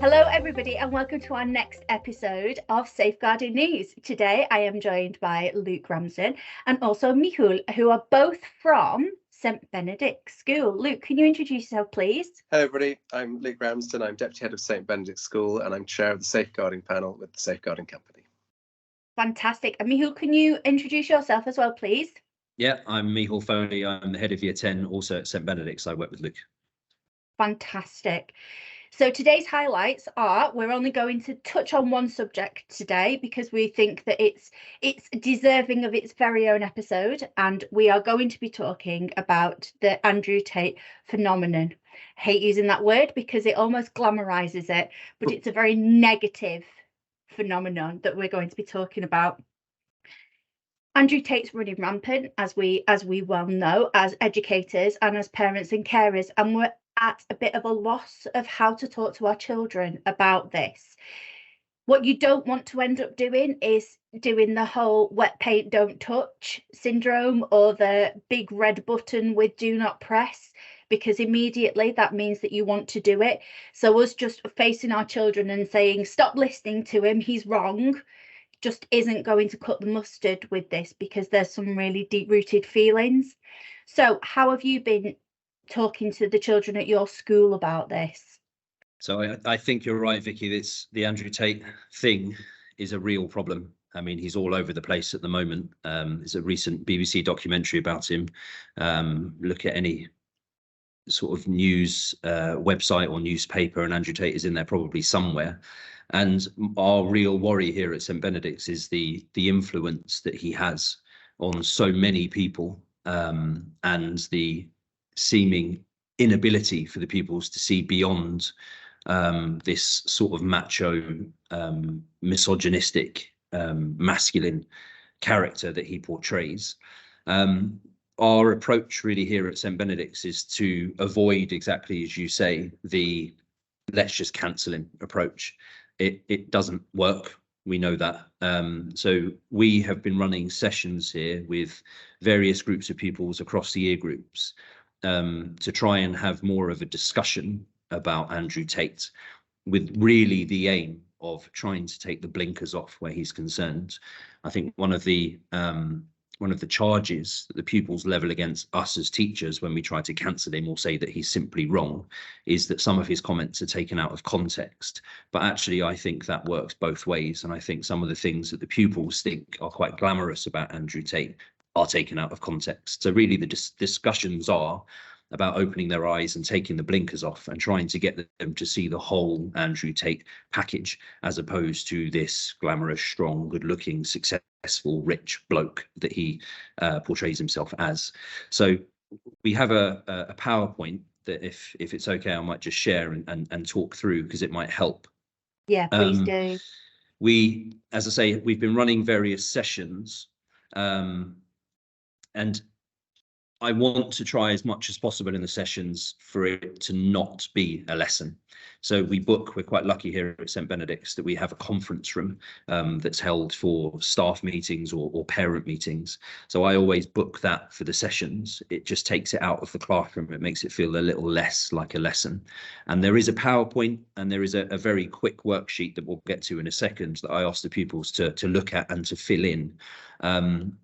Hello everybody and welcome to our next episode of Safeguarding News. Today I am joined by Luke Ramsden and also Micheal, who are both from St Benedict School. Luke, can you introduce yourself please? Hello everybody, I'm Luke Ramsden, I'm Deputy Head of St Benedict School and I'm Chair of the Safeguarding Panel with the Safeguarding Company. Fantastic. And Micheal, can you introduce yourself as well please? Yeah, I'm Micheal Foley, I'm the Head of Year 10 also at St Benedict, so I work with Luke. Fantastic. So today's highlights are, we're only going to touch on one subject today because we think that it's deserving of its very own episode, and we are going to be talking about the Andrew Tate phenomenon. I hate using that word because it almost glamorizes it, but it's a very negative phenomenon that we're going to be talking about. Andrew Tate's running rampant, as we well know, as educators and as parents and carers, and we're at a bit of a loss of how to talk to our children about this. What you don't want to end up doing is doing the whole wet paint don't touch syndrome or the big red button with do not press, because immediately that means that you want to do it. So us just facing our children and saying stop listening to him, he's wrong, just isn't going to cut the mustard with this, because there's some really deep-rooted feelings. So how have you been talking to the children at your school about this? So I think you're right, Vikkey. The Andrew Tate thing is a real problem. I mean, he's all over the place at the moment. There's a recent BBC documentary about him. Look at any sort of news website or newspaper, and Andrew Tate is in there probably somewhere. And our real worry here at St Benedict's is the influence that he has on so many people, and the seeming inability for the pupils to see beyond this sort of macho, misogynistic, masculine character that he portrays. Our approach really here at St Benedict's is to avoid, exactly as you say, the let's just cancel him approach. It doesn't work. We know that. So we have been running sessions here with various groups of pupils across the year groups to try and have more of a discussion about Andrew Tate, with really the aim of trying to take the blinkers off where he's concerned. I think one of the charges that the pupils level against us as teachers when we try to cancel him or say that he's simply wrong is that some of his comments are taken out of context. But actually, I think that works both ways. And I think some of the things that the pupils think are quite glamorous about Andrew Tate are taken out of context. So really the discussions are about opening their eyes and taking the blinkers off and trying to get them to see the whole Andrew Tate package, as opposed to this glamorous, strong, good-looking, successful, rich bloke that he portrays himself as. So we have a PowerPoint that if it's okay, I might just share and talk through, because it might help. Yeah, please do. We, as I say, we've been running various sessions, and I want to try as much as possible in the sessions for it to not be a lesson. So we're quite lucky here at St Benedict's that we have a conference room that's held for staff meetings or parent meetings. So I always book that for the sessions. It just takes it out of the classroom. It makes it feel a little less like a lesson. And there is a PowerPoint and there is a very quick worksheet that we'll get to in a second that I ask the pupils to look at and to fill in.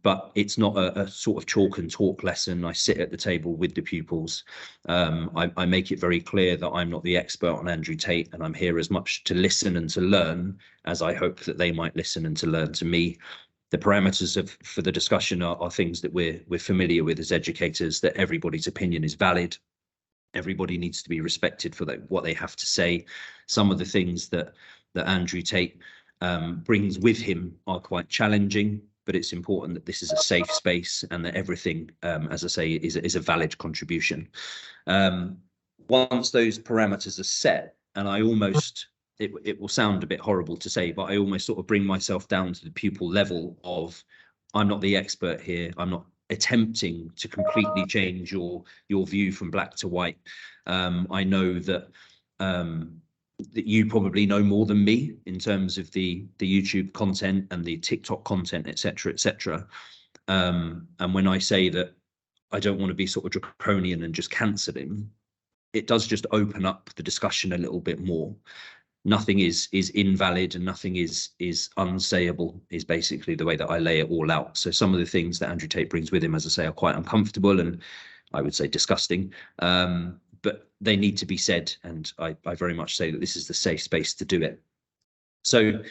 But it's not a sort of chalk and talk lesson. I sit at the table with the pupils. I make it very clear that I'm not the expert on Andrew Tate, and I'm here as much to listen and to learn as I hope that they might listen and to learn to me. The parameters for the discussion are things that we're familiar with as educators, that everybody's opinion is valid. Everybody needs to be respected for what they have to say. Some of the things that Andrew Tate brings with him are quite challenging, but it's important that this is a safe space and that everything, as I say, is a valid contribution. Once those parameters are set, and I almost, it will sound a bit horrible to say, but I almost sort of bring myself down to the pupil level of, I'm not the expert here. I'm not attempting to completely change your view from black to white. I know that that you probably know more than me in terms of the YouTube content and the TikTok content, etc., etc. And when I say that I don't want to be sort of draconian and just cancel him, it does just open up the discussion a little bit more. nothing is invalid and nothing is unsayable, is basically the way that I lay it all out. So some of the things that Andrew Tate brings with him, as I say, are quite uncomfortable and I would say disgusting, but they need to be said, and I very much say that this is the safe space to do it. So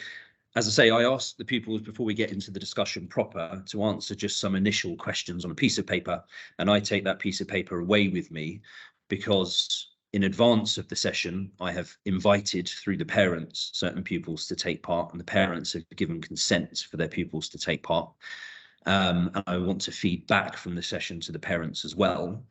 as I say, I asked the pupils before we get into the discussion proper to answer just some initial questions on a piece of paper, and I take that piece of paper away with me because in advance of the session, I have invited through the parents certain pupils to take part, and the parents have given consent for their pupils to take part. And I want to feed back from the session to the parents as well.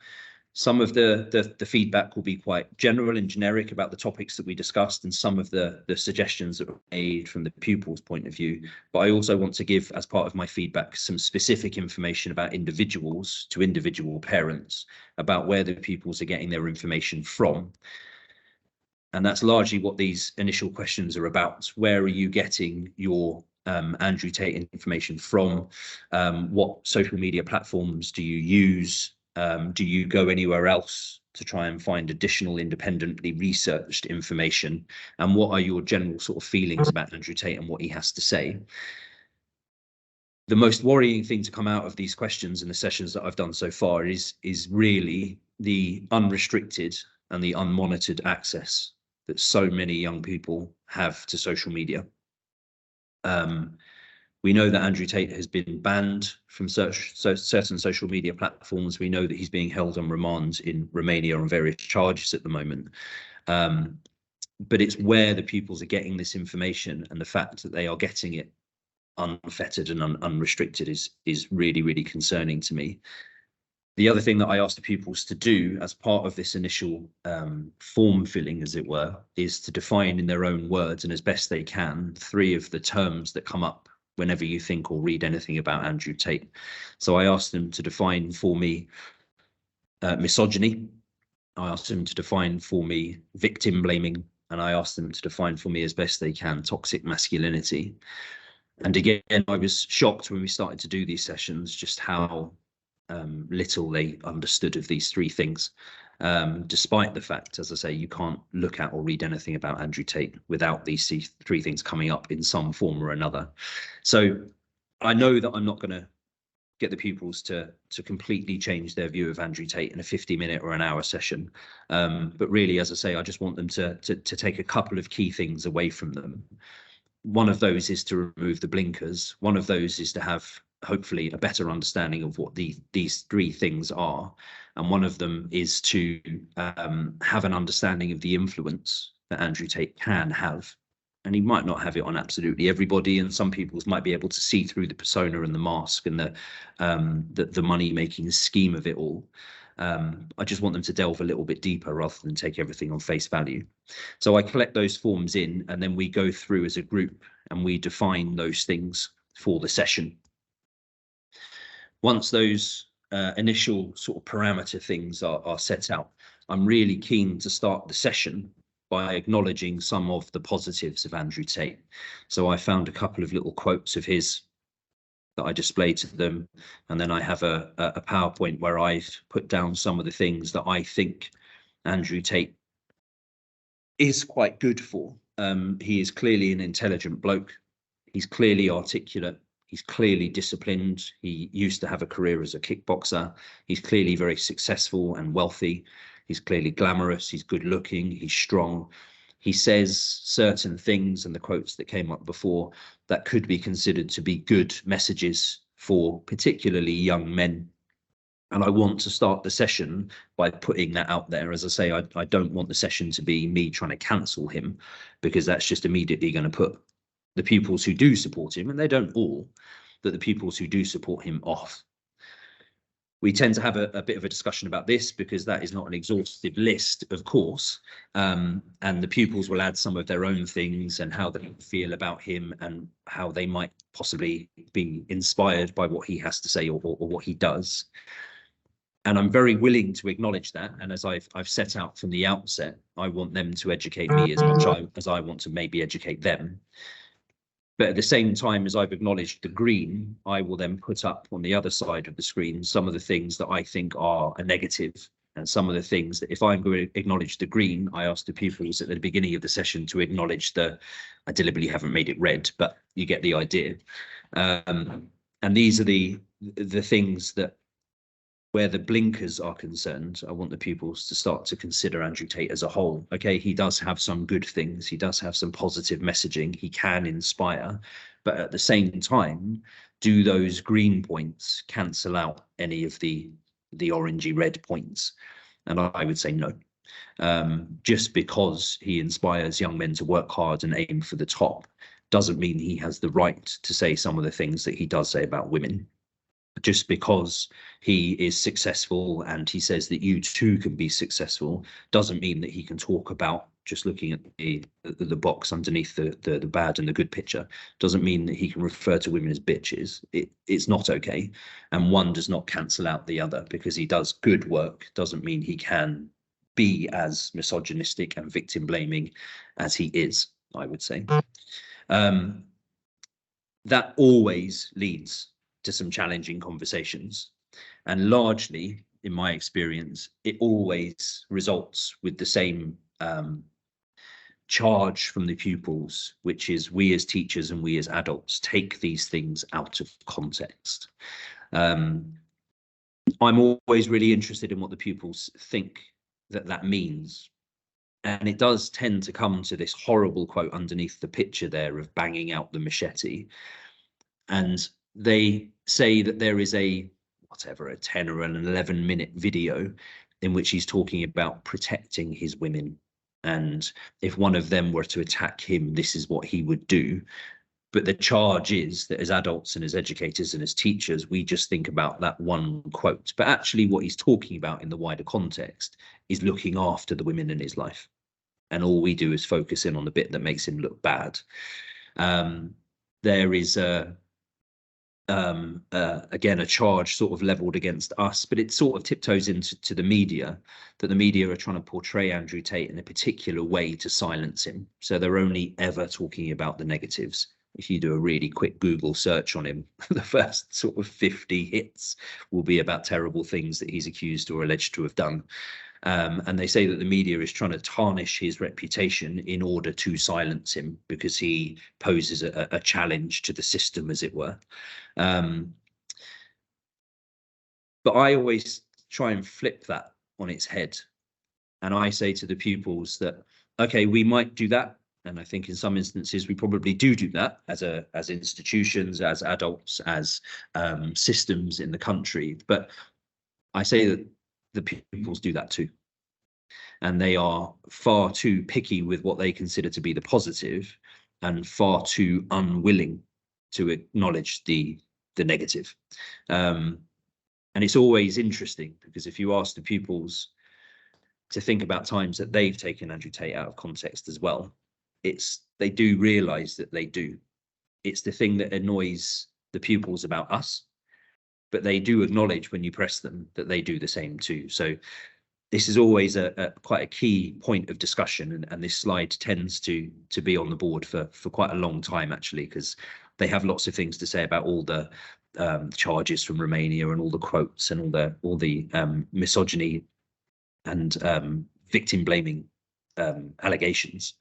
Some of the feedback will be quite general and generic about the topics that we discussed, and some of the suggestions that were made from the pupils' point of view. But I also want to give, as part of my feedback, some specific information about individuals to individual parents about where the pupils are getting their information from. And that's largely what these initial questions are about. Where are you getting your Andrew Tate information from? What social media platforms do you use? Do you go anywhere else to try and find additional independently researched information? And what are your general sort of feelings about Andrew Tate and what he has to say? The most worrying thing to come out of these questions in the sessions that I've done so far is really the unrestricted and the unmonitored access that so many young people have to social media. We know that Andrew Tate has been banned from certain social media platforms. We know that he's being held on remand in Romania on various charges at the moment. But it's where the pupils are getting this information, and the fact that they are getting it unfettered and unrestricted is really, really concerning to me. The other thing that I asked the pupils to do as part of this initial form filling, as it were, is to define in their own words and as best they can 3 of the terms that come up whenever you think or read anything about Andrew Tate. So I asked them to define for me misogyny. I asked them to define for me victim blaming, and I asked them to define for me as best they can toxic masculinity. And again, I was shocked when we started to do these sessions just how little they understood of these 3 things, despite the fact, as I say, you can't look at or read anything about Andrew Tate without these 3 things coming up in some form or another. So I know that I'm not going to get the pupils to completely change their view of Andrew Tate in a 50-minute or an hour session. But really, as I say, I just want them to take a couple of key things away from them. One of those is to remove the blinkers. One of those is to have, hopefully, a better understanding of what these 3 things are. And one of them is to have an understanding of the influence that Andrew Tate can have. And he might not have it on absolutely everybody, and some people might be able to see through the persona and the mask and the money-making scheme of it all. I just want them to delve a little bit deeper rather than take everything on face value. So I collect those forms in, and then we go through as a group and we define those things for the session. Once those initial sort of parameter things are set out, I'm really keen to start the session by acknowledging some of the positives of Andrew Tate. So I found a couple of little quotes of his that I displayed to them, and then I have a PowerPoint where I've put down some of the things that I think Andrew Tate is quite good for. He is clearly an intelligent bloke. He's clearly articulate. He's clearly disciplined. He used to have a career as a kickboxer. He's clearly very successful and wealthy. He's clearly glamorous. He's good looking. He's strong. He says certain things, and the quotes that came up before, that could be considered to be good messages for particularly young men. And I want to start the session by putting that out there. As I say, I don't want the session to be me trying to cancel him, because that's just immediately going to put the pupils who do support him, and they don't all, but the pupils who do support him off. We tend to have a bit of a discussion about this because that is not an exhaustive list, of course, and the pupils will add some of their own things and how they feel about him and how they might possibly be inspired by what he has to say or what he does. And I'm very willing to acknowledge that. And as I've set out from the outset, I want them to educate me as much as I want to maybe educate them. But at the same time as I've acknowledged the green, I will then put up on the other side of the screen some of the things that I think are a negative And some of the things that, if I'm going to acknowledge the green, I ask the pupils at the beginning of the session to acknowledge I deliberately haven't made it red, but you get the idea. And these are the things that, where the blinkers are concerned, I want the pupils to start to consider Andrew Tate as a whole. Okay, he does have some good things. He does have some positive messaging. He can inspire. But at the same time, do those green points cancel out any of the orangey red points? And I would say no. Just because he inspires young men to work hard and aim for the top doesn't mean he has the right to say some of the things that he does say about women. Just because he is successful and he says that you too can be successful doesn't mean that he can talk about, just looking at the box underneath the bad and the good picture, doesn't mean that he can refer to women as bitches. It's not okay. And one does not cancel out the other. Because he does good work doesn't mean he can be as misogynistic and victim blaming as he is, I would say. That always leads to some challenging conversations, and largely, in my experience, it always results with the same charge from the pupils, which is we as teachers and we as adults take these things out of context. I'm always really interested in what the pupils think that means. And it does tend to come to this horrible quote underneath the picture there of banging out the machete. And they say that there is a 10 or an 11-minute video in which he's talking about protecting his women. And if one of them were to attack him, this is what he would do. But the charge is that as adults and as educators and as teachers, we just think about that one quote. But actually what he's talking about in the wider context is looking after the women in his life. And all we do is focus in on the bit that makes him look bad. There is again, a charge sort of leveled against us, but it sort of tiptoes into the media, that the media are trying to portray Andrew Tate in a particular way to silence him. So they're only ever talking about the negatives. If you do a really quick Google search on him, the first sort of 50 hits will be about terrible things that he's accused or alleged to have done. And they say that the media is trying to tarnish his reputation in order to silence him because he poses a challenge to the system, as it were. But I always try and flip that on its head. And I say to the pupils that, okay, we might do that. And I think in some instances, we probably do that as institutions, as adults, as systems in the country. But I say that the pupils do that too. And they are far too picky with what they consider to be the positive and far too unwilling to acknowledge the negative. And it's always interesting because if you ask the pupils to think about times that they've taken Andrew Tate out of context as well, they do realise that they do. It's the thing that annoys the pupils about us, but they do acknowledge when you press them that they do the same too. So this is always quite a key point of discussion, and this slide tends to be on the board for quite a long time, actually, because they have lots of things to say about all the charges from Romania and all the quotes and all the misogyny and victim blaming allegations.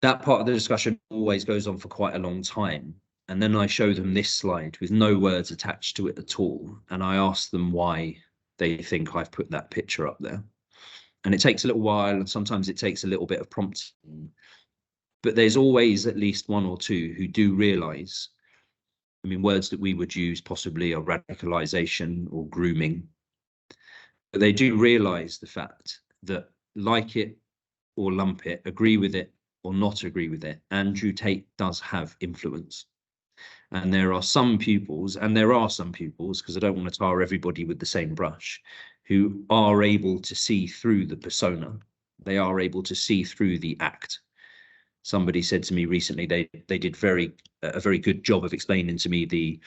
That part of the discussion always goes on for quite a long time. And then I show them this slide with no words attached to it at all. And I ask them why they think I've put that picture up there. And it takes a little while, and sometimes it takes a little bit of prompting. But there's always at least one or two who do realise, I mean, words that we would use possibly are radicalisation or grooming. But they do realise the fact that, like it or lump it, agree with it or not agree with it, Andrew Tate does have influence. And there are some pupils, because I don't want to tar everybody with the same brush, who are able to see through the persona. They are able to see through the act. Somebody said to me recently they did a very good job of explaining to me the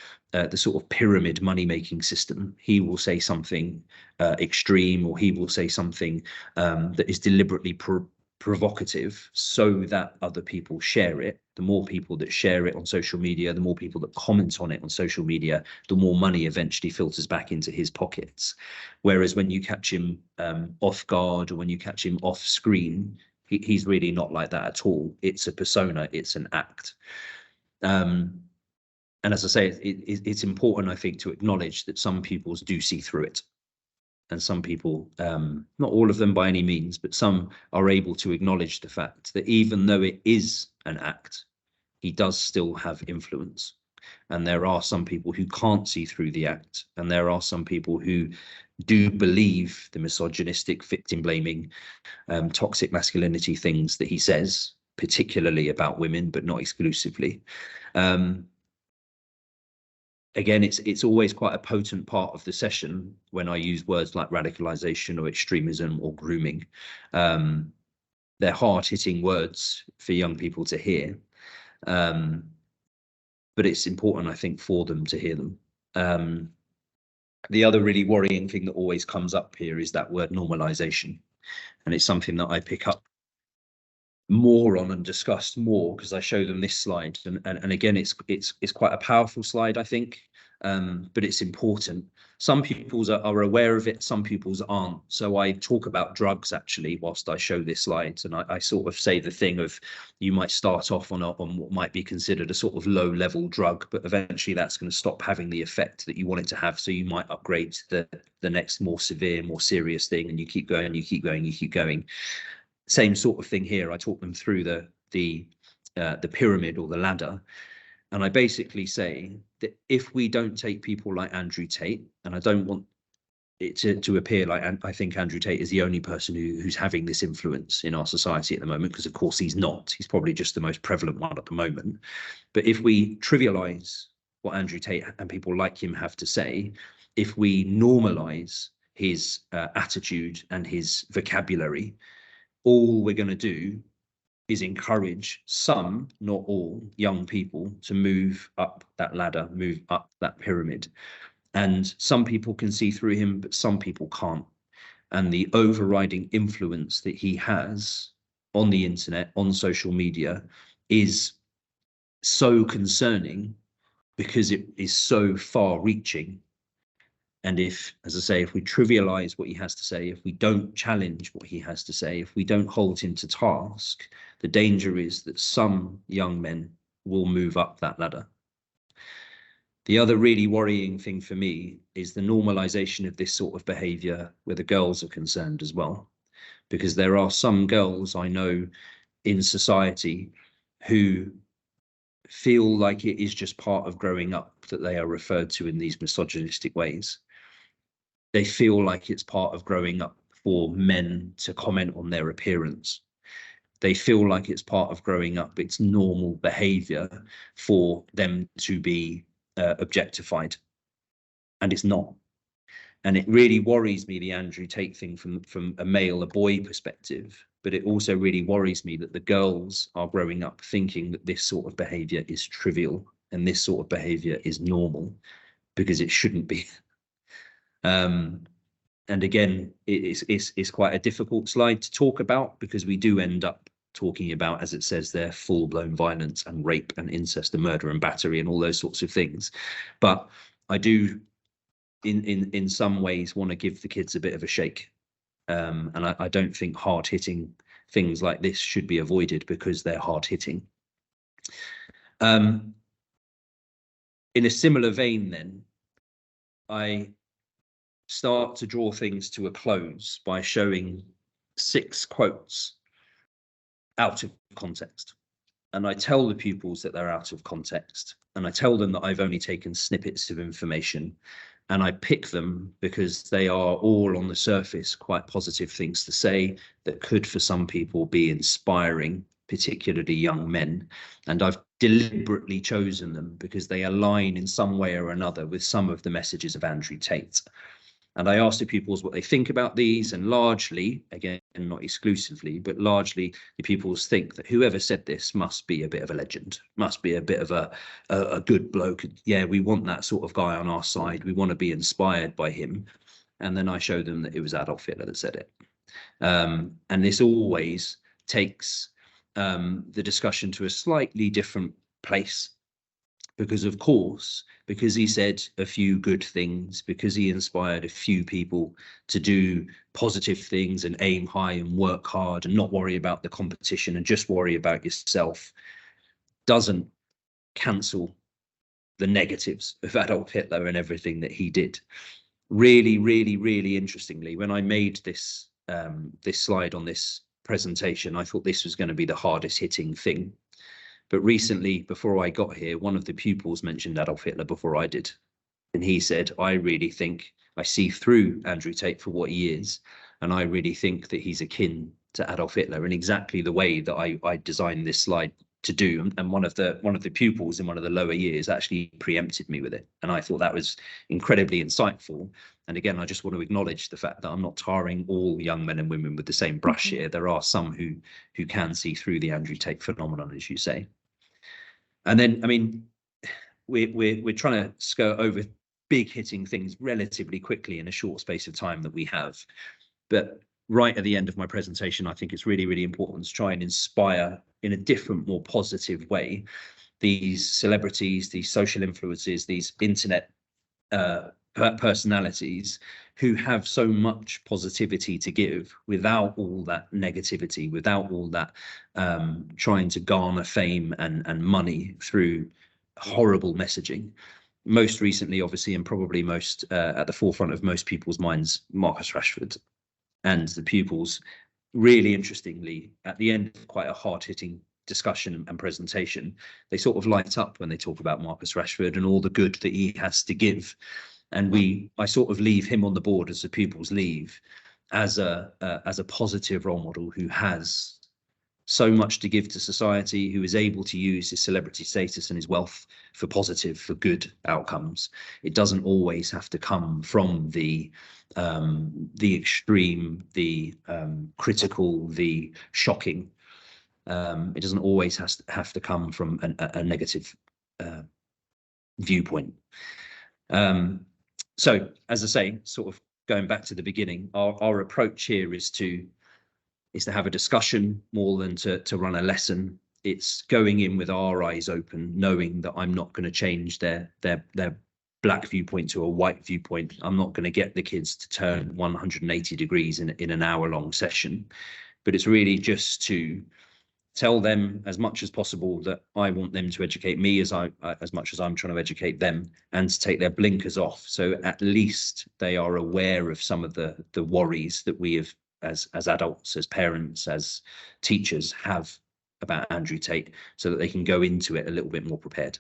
sort of pyramid money-making system. He will say something extreme, or he will say something that is deliberately provocative so that other people share it. The more people that share it on social media, the more people that comment on it on social media, the more money eventually filters back into his pockets. Whereas when you catch him off guard, or when you catch him off screen, he's really not like that at all. It's a persona, it's an act. And as I say, it's important, I think, to acknowledge that some pupils do see through it. And some people, not all of them by any means, but some are able to acknowledge the fact that even though it is an act, he does still have influence. And there are some people who can't see through the act. And there are some people who do believe the misogynistic, victim blaming, toxic masculinity things that he says, particularly about women, but not exclusively. Again, it's always quite a potent part of the session when I use words like radicalization or extremism or grooming. They're hard-hitting words for young people to hear, but it's important, I think, for them to hear them. The other really worrying thing that always comes up here is that word normalization, and it's something that I pick up more on and discussed more because I show them this slide, and again, it's quite a powerful slide, I think, but it's important. Some pupils are aware of it, some pupils aren't. So I talk about drugs actually whilst I show this slide, and I sort of say the thing of, you might start off on what might be considered a sort of low level drug, but eventually that's going to stop having the effect that you want it to have, so you might upgrade to the next more severe, more serious thing, and you keep going, you keep going, you keep going. Same sort of thing here. I talk them through the pyramid or the ladder, and I basically say that if we don't take people like Andrew Tate, and I don't want it to appear like I think Andrew Tate is the only person who's having this influence in our society at the moment, because of course he's not. He's probably just the most prevalent one at the moment. But if we trivialize what Andrew Tate and people like him have to say, if we normalize his attitude and his vocabulary, all we're going to do is encourage some, not all, young people to move up that ladder, move up that pyramid. And some people can see through him, but some people can't. And the overriding influence that he has on the internet, on social media, is so concerning because it is so far-reaching. And if, as I say, if we trivialize what he has to say, if we don't challenge what he has to say, if we don't hold him to task, the danger is that some young men will move up that ladder. The other really worrying thing for me is the normalization of this sort of behavior where the girls are concerned as well, because there are some girls I know in society who feel like it is just part of growing up that they are referred to in these misogynistic ways. They feel like it's part of growing up for men to comment on their appearance. They feel like it's part of growing up, it's normal behavior for them to be objectified, and it's not. And it really worries me, the Andrew Tate thing, from a male, a boy perspective, but it also really worries me that the girls are growing up thinking that this sort of behavior is trivial and this sort of behavior is normal, because it shouldn't be. And again, it's quite a difficult slide to talk about, because we do end up talking about, as it says there, full-blown violence and rape and incest and murder and battery and all those sorts of things. But I do, in some ways, want to give the kids a bit of a shake. And I don't think hard-hitting things like this should be avoided because they're hard-hitting. In a similar vein, then, I start to draw things to a close by showing 6 quotes out of context. And I tell the pupils that they're out of context, and I tell them that I've only taken snippets of information, and I pick them because they are all on the surface quite positive things to say that could, for some people, be inspiring, particularly young men. And I've deliberately chosen them because they align in some way or another with some of the messages of Andrew Tate. And I asked the pupils what they think about these, and largely, again, not exclusively, but largely the pupils think that whoever said this must be a bit of a legend, must be a bit of a good bloke. Yeah, we want that sort of guy on our side. We want to be inspired by him. And then I show them that it was Adolf Hitler that said it. And this always takes the discussion to a slightly different place. Because of course, because he said a few good things, because he inspired a few people to do positive things and aim high and work hard and not worry about the competition and just worry about yourself, doesn't cancel the negatives of Adolf Hitler and everything that he did. Really, really, really interestingly, when I made this this slide on this presentation, I thought this was going to be the hardest hitting thing. But recently, before I got here, one of the pupils mentioned Adolf Hitler before I did. And he said, I really think I see through Andrew Tate for what he is. And I really think that he's akin to Adolf Hitler in exactly the way that I designed this slide to do. And one of the pupils in one of the lower years actually preempted me with it. And I thought that was incredibly insightful. And again, I just want to acknowledge the fact that I'm not tarring all young men and women with the same brush here. There are some who can see through the Andrew Tate phenomenon, as you say. And then, I mean, we're trying to skirt over big hitting things relatively quickly in a short space of time that we have. But right at the end of my presentation, I think it's really, really important to try and inspire in a different, more positive way, these celebrities, these social influences, these internet personalities who have so much positivity to give without all that negativity, without all that trying to garner fame and money through horrible messaging. Most recently, obviously, and probably most at the forefront of most people's minds, Marcus Rashford. And the pupils, really interestingly, at the end of quite a hard-hitting discussion and presentation, they sort of light up when they talk about Marcus Rashford and all the good that he has to give. And I sort of leave him on the board, as the pupils leave, as a positive role model who has so much to give to society, who is able to use his celebrity status and his wealth for positive, for good outcomes. It doesn't always have to come from the extreme, the critical, the shocking. It doesn't always have to come from a negative viewpoint. So, as I say, sort of going back to the beginning, our approach here is to have a discussion more than to run a lesson. It's going in with our eyes open, knowing that I'm not going to change their black viewpoint to a white viewpoint. I'm not going to get the kids to turn 180 degrees in an hour-long session, but it's really just to tell them as much as possible that I want them to educate me as much as I'm trying to educate them, and to take their blinkers off. So at least they are aware of some of the worries that we have as adults, as parents, as teachers have about Andrew Tate, so that they can go into it a little bit more prepared.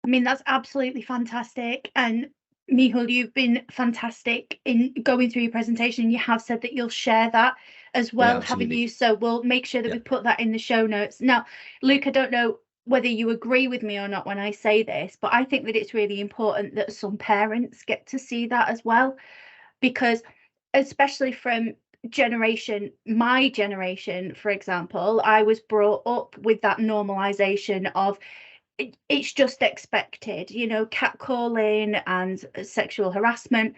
I mean, that's absolutely fantastic. And Micheal, you've been fantastic in going through your presentation. You have said that you'll share that as well, Yeah, haven't you? So we'll make sure that we put that in the show notes. Now, Luke, I don't know whether you agree with me or not when I say this, but I think that it's really important that some parents get to see that as well, because especially from my generation, for example, I was brought up with that normalization of it's just expected, you know, catcalling and sexual harassment.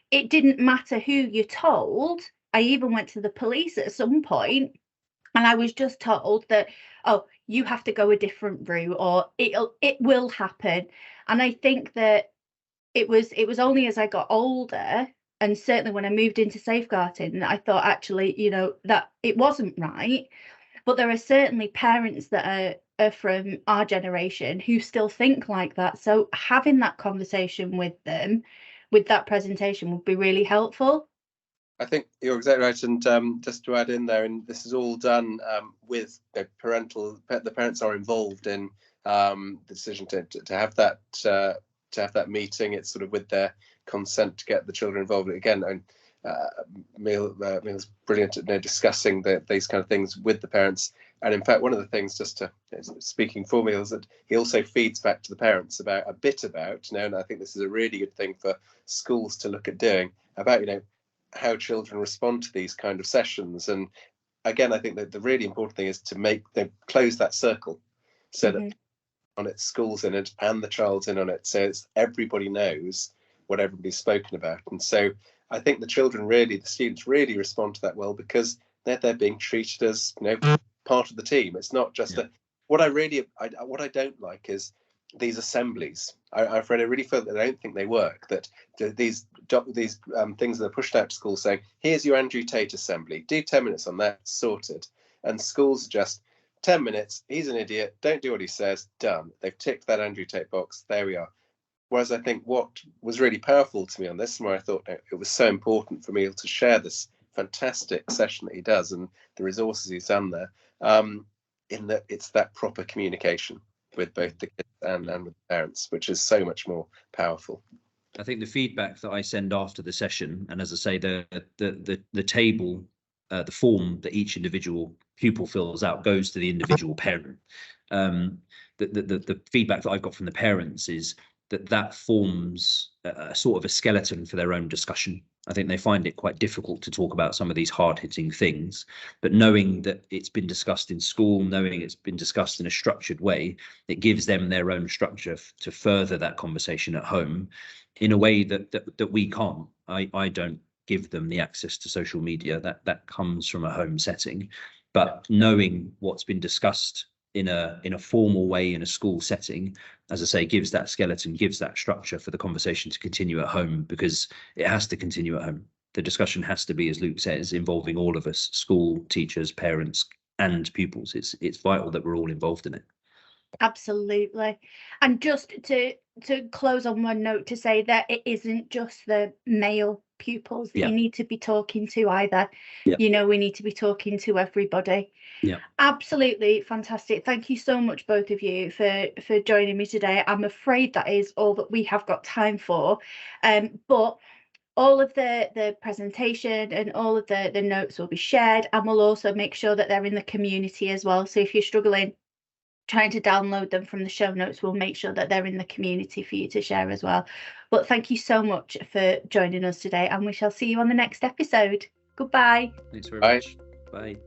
It didn't matter who you told. I even went to the police at some point, and I was just told that, oh, you have to go a different route, or it will happen. And I think that it was only as I got older, and certainly when I moved into safeguarding, that I thought, actually, you know, that it wasn't right. But there are certainly parents that are from our generation who still think like that. So having that conversation with them, with that presentation, would be really helpful. I think you're exactly right. And just to add in there, and this is all done with the parents are involved in the decision to have that meeting. It's sort of with their consent to get the children involved. Again, and Micheal's brilliant at discussing these kind of things with the parents. And in fact, one of the things, just to speaking for Micheal, is that he also feeds back to the parents about, and I think this is a really good thing for schools to look at doing, about, how children respond to these kind of sessions. And again, I think that the really important thing is to make them close that circle, so that on it, schools in it, and the child's in on it, so everybody knows what everybody's spoken about. And so I think the students really respond to that well, because they're being treated as part of the team. It's not just what I don't like is these assemblies. I've read, I really feel that I don't think they work, that these things that are pushed out to schools saying, here's your Andrew Tate assembly, do 10 minutes on that, sorted. And schools just 10 minutes, he's an idiot, don't do what he says, done. They've ticked that Andrew Tate box, there we are. Whereas I think what was really powerful to me on this, and where I thought it was so important for Micheal to share this fantastic session that he does and the resources he's done there, in that it's that proper communication with both the kids and with the parents, which is so much more powerful. I think the feedback that I send after the session, and as I say, the table, the form that each individual pupil fills out goes to the individual parent. The feedback that I've got from the parents is that forms a sort of a skeleton for their own discussion. I think they find it quite difficult to talk about some of these hard-hitting things, but knowing that it's been discussed in school, knowing it's been discussed in a structured way, it gives them their own structure to further that conversation at home in a way that we can't. I don't give them the access to social media. That comes from a home setting, but knowing what's been discussed in a formal way in a school setting, as I say, gives that skeleton, gives that structure for the conversation to continue at home, because it has to continue at home. The discussion has to be, as Luke says, involving all of us, school, teachers, parents and pupils. It's vital that we're all involved in it. Absolutely. And just to close on one note, to say that it isn't just the male pupils that you need to be talking to either. You know, we need to be talking to everybody. Absolutely fantastic. Thank you so much, both of you, for joining me today. I'm afraid that is all that we have got time for, but all of the presentation and all of the notes will be shared, and we'll also make sure that they're in the community as well. So if you're struggling trying to download them from the show notes, we'll make sure that they're in the community for you to share as well. But thank you so much for joining us today, and we shall see you on the next episode. Goodbye. Thanks very much. Bye.